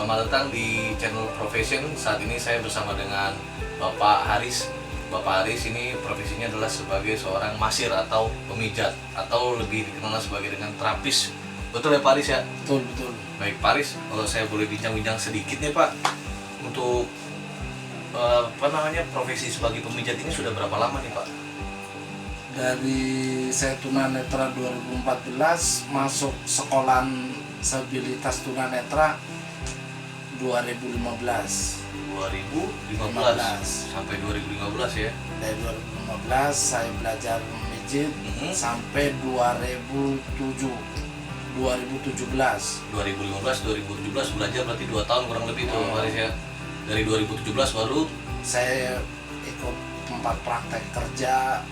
Selamat datang di channel Profession. Saat ini saya bersama dengan Bapak Haris. Bapak Haris ini profesinya adalah sebagai seorang masir atau pemijat, atau lebih dikenal sebagai dengan terapis. Betul ya Pak Haris ya? Betul, betul. Baik Pak Haris, kalau saya boleh bincang-bincang sedikit nih Pak, untuk profesi sebagai pemijat ini sudah berapa lama nih Pak? Dari saya tunanetra 2014, masuk sekolahan disabilitas tunanetra 2015 sampai 2015 ya. Dari 2015 saya belajar memijit sampai 2017 2015 belajar berarti 2 tahun kurang lebih tuh Pak Haris ya. Dari 2017 baru saya ikut tempat praktek kerja,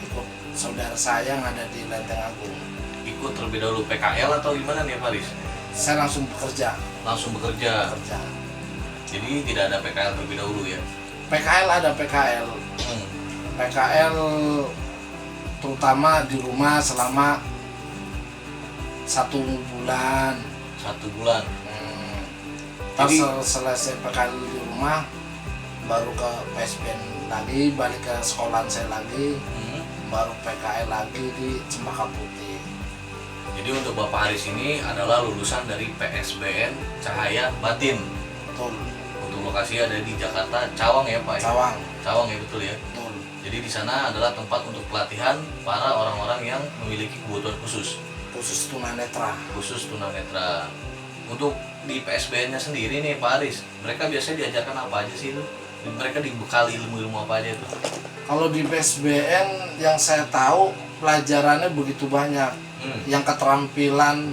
ikut saudara saya yang ada di Lenteng Agung. Ikut terlebih dahulu PKL atau gimana nih Pak Haris? Saya langsung bekerja. Jadi tidak ada PKL terlebih dahulu ya? PKL ada PKL. PKL terutama di rumah selama 1 bulan. 1 bulan. Pas Jadi selesai PKL di rumah, baru ke PSBN lagi, balik ke sekolahan saya lagi, baru PKL lagi di Cempaka Putih. Jadi untuk Bapak Haris ini adalah lulusan dari PSBN Cahaya Batin. Betul. Untuk lokasi ada di Jakarta, Cawang ya Pak? Cawang ya, betul ya? Betul. Jadi di sana adalah tempat untuk pelatihan para orang-orang yang memiliki kebutuhan khusus. Khusus tunanetra. Untuk di PSBN-nya sendiri nih Pak Haris, mereka biasanya diajarkan apa aja sih itu? Mereka dibekali ilmu-ilmu apa aja itu? Kalau di PSBN yang saya tahu pelajarannya begitu banyak. Yang keterampilan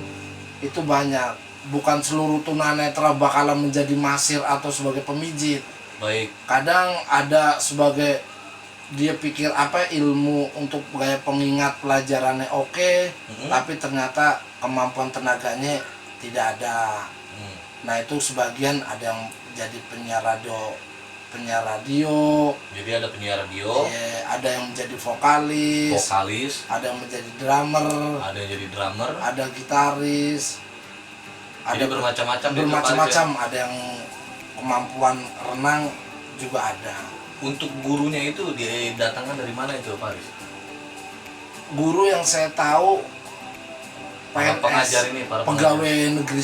itu banyak. Bukan seluruh tunanetra bakalan menjadi masir atau sebagai pemijit. Baik. Kadang ada sebagai dia pikir ilmu untuk gaya pengingat pelajarannya oke, tapi ternyata kemampuan tenaganya tidak ada. Nah itu sebagian ada yang jadi penyiar radio. Jadi ada penyiar radio, ada yang menjadi vokalis, ada yang menjadi drummer, ada gitaris, jadi bermacam-macam. Ada yang kemampuan renang juga ada. Untuk gurunya itu didatangkan dari mana itu Pak Haris? Guru yang saya tahu PNS, pegawai negeri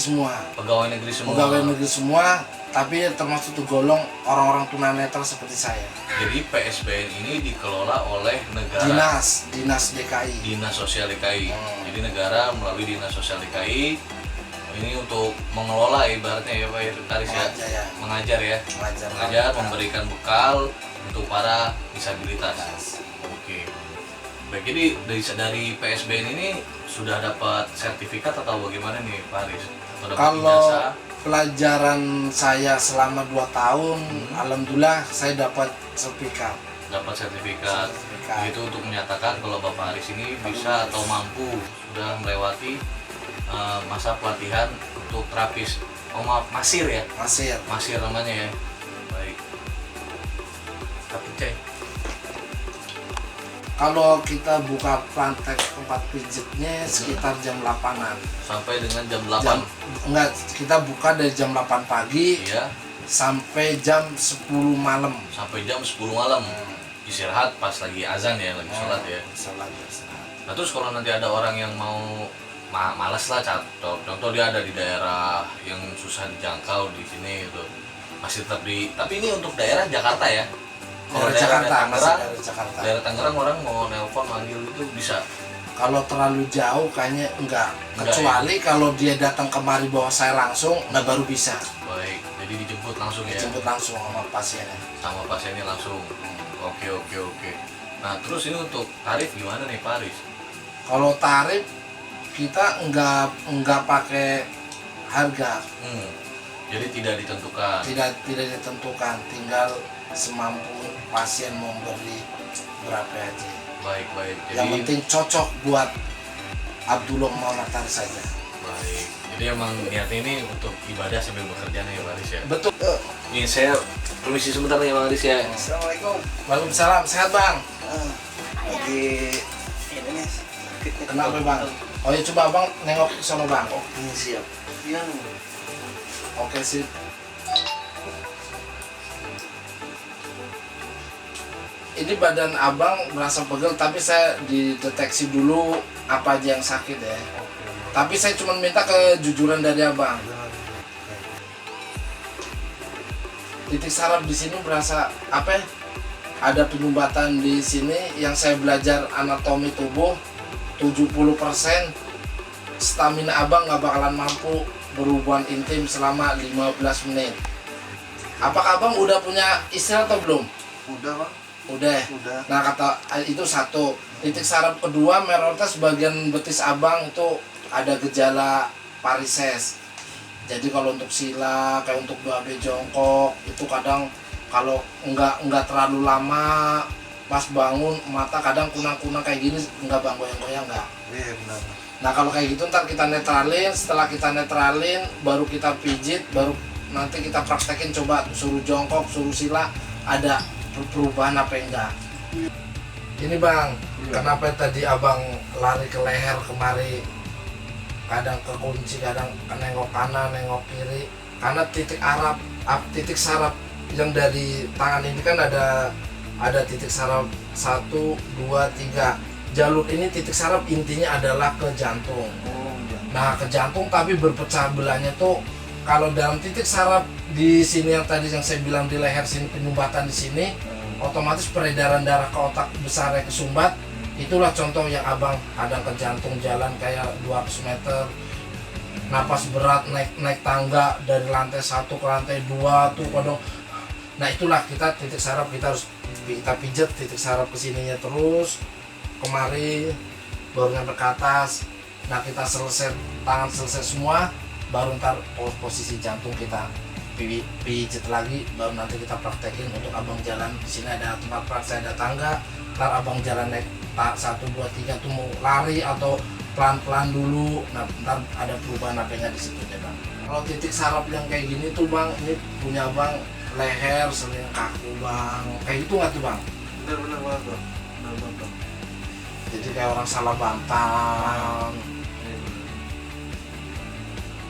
semua, tapi termasuk tergolong orang-orang tunanetra seperti saya. Jadi PSBN ini dikelola oleh negara. Dinas DKI. Dinas Sosial DKI. Jadi negara melalui Dinas Sosial DKI ini untuk mengelola ibaratnya ya Pak Haris ya. Mengajar, memberikan bekal untuk para disabilitas. Oke. Baik, jadi dari PSBN ini sudah dapat sertifikat atau bagaimana nih Pak Haris? Kalau pelajaran saya selama 2 tahun, alhamdulillah saya dapat sertifikat. Itu untuk menyatakan kalau Bapak Haris ini bisa atau mampu sudah melewati masa pelatihan untuk terapis. Masir ya? Masir namanya ya. Baik. Tapi kalau kita buka praktek tempat pijitnya sekitar jam 8-an. Sampai dengan jam 8? Kita buka dari jam 8 pagi sampai jam 10 malam. Istirahat pas lagi azan ya, lagi sholat ya? Sholat. Nah terus kalau nanti ada orang yang mau malas lah, contoh dia ada di daerah yang susah dijangkau di sini gitu, masih tetap tapi ini untuk daerah Jakarta ya? Kalau daerah Tangerang orang mau nelpon manggil itu bisa? Kalau terlalu jauh kayaknya enggak. Kecuali kalau dia datang kemari bawa saya langsung, baru bisa. Baik, jadi dijemput langsung ya? Dijemput langsung sama pasiennya. Sama pasiennya langsung. Oke. Nah terus ini untuk tarif gimana nih Pak Haris? Kalau tarif kita enggak pakai harga. Jadi tidak ditentukan? Tidak ditentukan, tinggal semampu pasien mau beri berapa aja. Baik. Jadi, yang penting cocok buat Abdullah Muhammad Haris saja. Baik. Jadi emang niatnya ini untuk ibadah sambil bekerja nih Pak Haris ya? Betul. Ini saya permisi sebentar nih Pak Haris ya. Assalamualaikum. Waalaikumsalam. Sehat Bang? Lagi ini nih. Kenapa Bang? Oh ya coba Bang nengok ke sana Bang. Ini siap. Yang Oke sip. Ini badan abang merasa pegel, tapi saya dideteksi dulu apa aja yang sakit ya. Tapi saya cuma minta kejujuran dari abang. Titik saraf di sini berasa apa ya? Ada penyumbatan di sini yang saya belajar anatomi tubuh 70%. Stamina abang nggak bakalan mampu berhubungan intim selama 15 menit. Apakah abang udah punya istri atau belum? Udah bang. Udah. Nah kata itu satu. Titik saraf kedua mayoritas bagian betis abang itu ada gejala varises. Jadi kalau untuk sila kayak untuk babe jongkok itu kadang kalau enggak terlalu lama pas bangun mata kadang kunang-kunang kayak gini, enggak bang, goyang-goyang enggak. Iya benar. Nah kalau kayak gitu ntar kita netralin, setelah kita netralin baru kita pijit, baru nanti kita praktekin, coba suruh jongkok, suruh sila ada perubahan apa enggak. Ini bang, kenapa tadi abang lari ke leher kemari, kadang ke kunci, kadang nengok kanan, nengok kiri, karena titik saraf yang dari tangan ini kan ada titik saraf 1, 2, 3. Jalur ini titik saraf intinya adalah ke jantung. Nah ke jantung tapi berpecah belahnya tuh kalau dalam titik saraf di sini yang tadi yang saya bilang di leher sini penyumbatan di sini, otomatis peredaran darah ke otak besarnya kesumbat. Itulah contoh yang abang kadang ke jantung jalan kayak 200 meter, napas berat naik tangga dari lantai 1 ke lantai 2 tuh kadang. Nah itulah kita titik saraf kita harus kita pijet titik saraf kesininya terus kemari baru nyampe ke atas. Nah kita selesai tangan selesai semua baru ntar posisi jantung kita pijet lagi, baru nanti kita praktekin untuk abang jalan. Di sini ada tempat praktek, ada tangga, ntar abang jalan naik 1, 2, 3 tuh mau lari atau pelan-pelan dulu. Nah ntar ada perubahan apa yang di situ ya bang. Kalau titik saraf yang kayak gini tuh bang, ini punya bang leher sering kaku bang, kayak gitu nggak tuh bang? Benar banget bang. Jadi kayak orang salah bantam.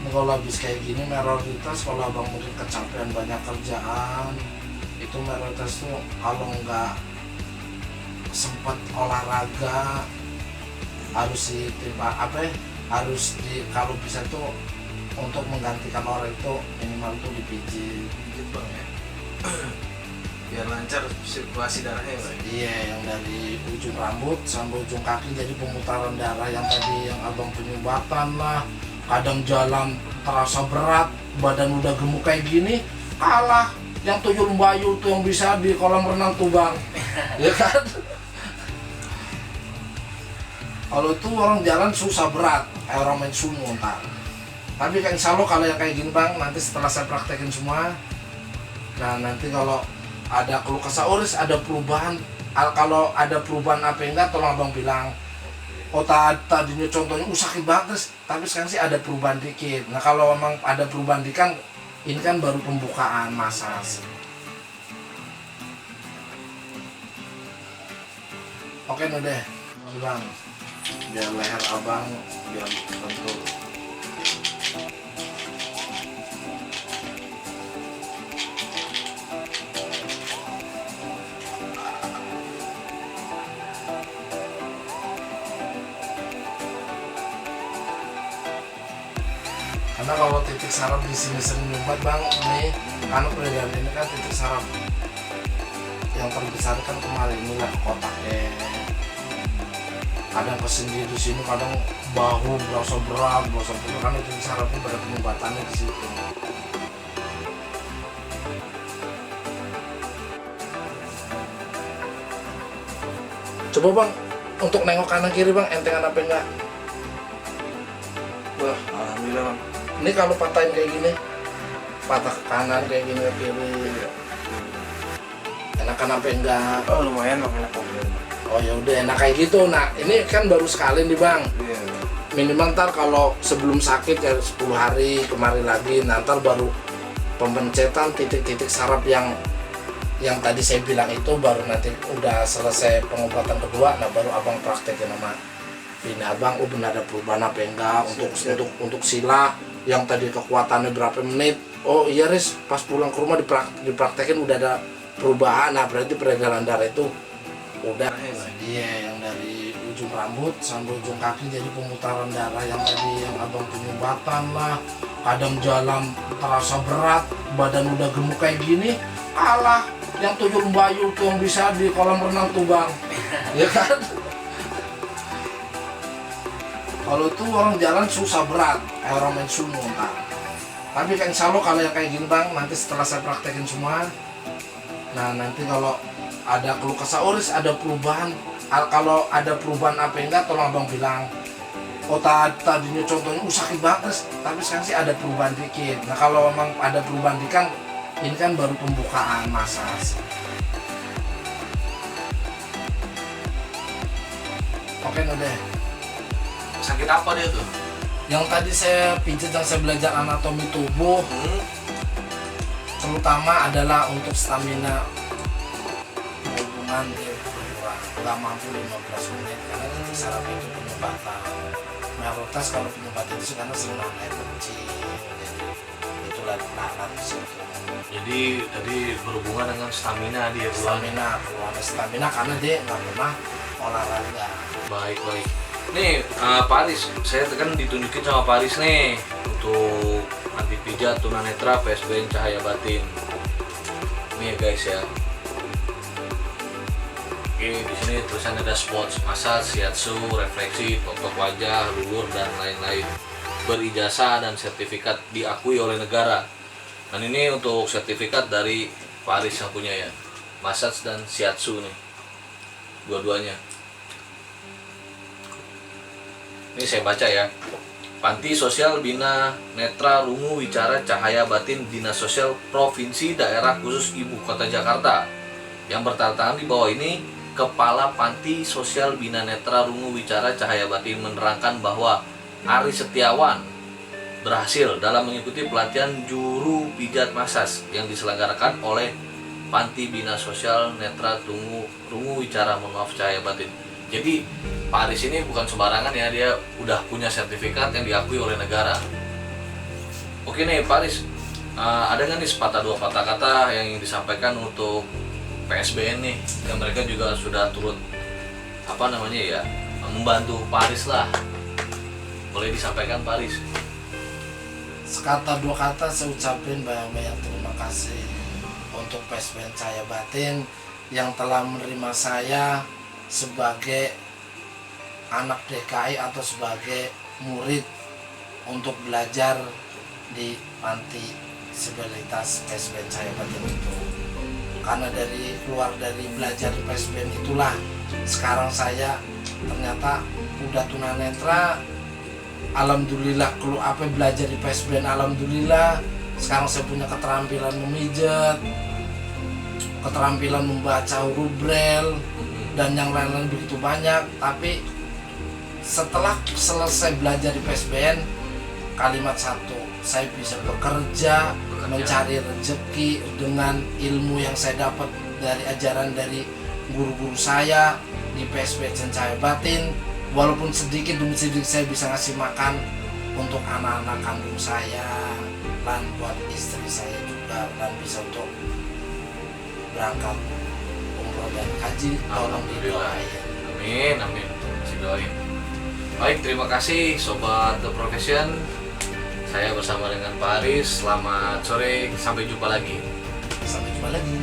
Kalau habis kayak gini mayoritas kalau abang mungkin kecapean banyak kerjaan, itu mayoritas tuh kalau nggak sempet olahraga harus kalau bisa tuh untuk menggantikan orang itu minimal tuh dipijit bang ya. Biar lancar sirkulasi darahnya bang. Iya, yang dari ujung rambut sampai ujung kaki, jadi pemutaran darah yang tadi yang abang penyumbatan lah, kadang jalan terasa berat, badan udah gemuk kayak gini, kalah yang tuyul bayu tuh yang bisa di kolam renang tuh bang. Ya kan? Kalau itu orang jalan susah berat, kayak orang main sumo ntar. Tapi kan insya Allah kalau yang kayak gini bang, nanti setelah saya praktekin semua, nah nanti kalau ada keluh kesah uris, ada perubahan, kalau ada perubahan apa enggak tolong abang bilang. Oh tadinya contohnya sakit banget terus, tapi sekarang sih ada perubahan dikit. Nah kalau memang ada perubahan dikit, ini kan baru pembukaan masas. Oke nih deh bang, biar leher abang biar bentuk. Karena kalau titik saraf di sini sering nyumbat bang, ini karena peredaran ini kan titik saraf yang terbesar kan kemarin inilah kotaknya. Kadang kesini di sini, kadang bahu berasa berat, karena titik sarafnya pada penyumbatannya di situ. Coba bang, untuk nengok kanan kiri bang, entengan apa enggak? Wah, alhamdulillah bang. Ini kalau patahin kayak gini, patah ke kanan kayak gini ke kiri, enakan apa enggak? Oh lumayan bang, enak bang. Oh ya udah enak kayak gitu. Nah ini kan baru sekali nih bang. Iya. Minimal ntar kalau sebelum sakit ya 10 hari kemari lagi, nanti baru pembencetan titik-titik saraf yang tadi saya bilang itu, baru nanti udah selesai pengobatan kedua, nah baru abang praktekin sama ini abang, benar ada perubahan apa enggak untuk sila yang tadi kekuatannya berapa menit. Oh iya Riz, pas pulang ke rumah dipraktekin udah ada perubahan. Nah berarti peredaran darah itu udah. Iya, yang dari ujung rambut sampai ujung kaki jadi pemutaran darah. Yang tadi yang abang penyumbatan lah, kadang jalan terasa berat, badan udah gemuk kayak gini, kalah yang tuyul Bayu tuh yang bisa di kolam renang tuh bang. Ya kan? Kalau itu orang jalan susah berat, kayak orang main sumo ntar. Tapi kan insya Allah kalau yang kayak gini bang, nanti setelah saya praktekin semua, nah nanti kalau ada keluh kesah, Riz ada perubahan, kalau ada perubahan apa enggak tolong abang bilang. Oh tadinya contohnya sakit banget, tapi sekarang sih ada perubahan dikit. Nah kalau memang ada perubahan dikit, ini kan baru pembukaan massage. Oke udah. Sakit apa dia tuh? Yang tadi saya pijat, yang saya belajar anatomi tubuh, terutama adalah untuk stamina hubungan dia berkurang, nggak mampu 15 menit karena titik saraf itu penyumbatan. Mayoritas kalau penyumbatan itu karena saluran air kencing, jadi itulah latar di situ. Jadi tadi berhubungan dengan stamina dia. Stamina karena dia nggak pernah olahraga. Baik. Nih Pak Aris, saya kan ditunjukin sama Pak Aris nih untuk anti pijat tunanetra PSBN cahaya batin. Nih ya guys ya. Oke, di sini tulisannya ada spots, massage, shiatsu, refleksi, tok wajah, lulur dan lain-lain. Berijazah dan sertifikat diakui oleh negara. Dan ini untuk sertifikat dari Pak Aris yang punya ya. Massage dan shiatsu nih. Dua-duanya. Ini saya baca ya. Panti Sosial Bina Netra Rungu Wicara Cahaya Batin Dinas Sosial Provinsi Daerah Khusus Ibu Kota Jakarta. Yang bertanda di bawah ini, Kepala Panti Sosial Bina Netra Rungu Wicara Cahaya Batin menerangkan bahwa Ari Setiawan berhasil dalam mengikuti pelatihan juru pijat massage yang diselenggarakan oleh Panti Bina Sosial Netra Rungu Wicara Cahaya Batin. Jadi Pak Aris ini bukan sembarangan ya, dia udah punya sertifikat yang diakui oleh negara. Oke nih Pak Aris, ada nggak nih sepatah dua patah kata yang ingin disampaikan untuk PSBN nih, yang mereka juga sudah turut membantu Pak Aris lah. Boleh disampaikan Pak Aris? Sekata dua kata saya ucapin banyak-banyak terima kasih untuk PSBN Cahaya Batin yang telah menerima saya sebagai anak DKI atau sebagai murid untuk belajar di panti disabilitas PSBN Cahaya Batin itu. Karena keluar dari belajar di PSBN itulah sekarang saya ternyata udah tunanetra. Alhamdulillah belajar di PSBN, alhamdulillah sekarang saya punya keterampilan memijat, keterampilan membaca huruf braille dan yang lain-lain begitu banyak. Tapi setelah selesai belajar di PSBN, kalimat satu, saya bisa bekerja, mencari rezeki dengan ilmu yang saya dapat dari ajaran dari guru-guru saya di PSBN Cahaya Batin. Walaupun sedikit demi sedikit saya bisa ngasih makan untuk anak-anak kandung saya dan buat istri saya juga, dan bisa untuk berangkat umroh dan haji. Tolong didoain. Amin. Masih doain. Baik, terima kasih Sobat The Profession. Saya bersama dengan Pak Aris. Selamat sore, sampai jumpa lagi. Sampai jumpa lagi.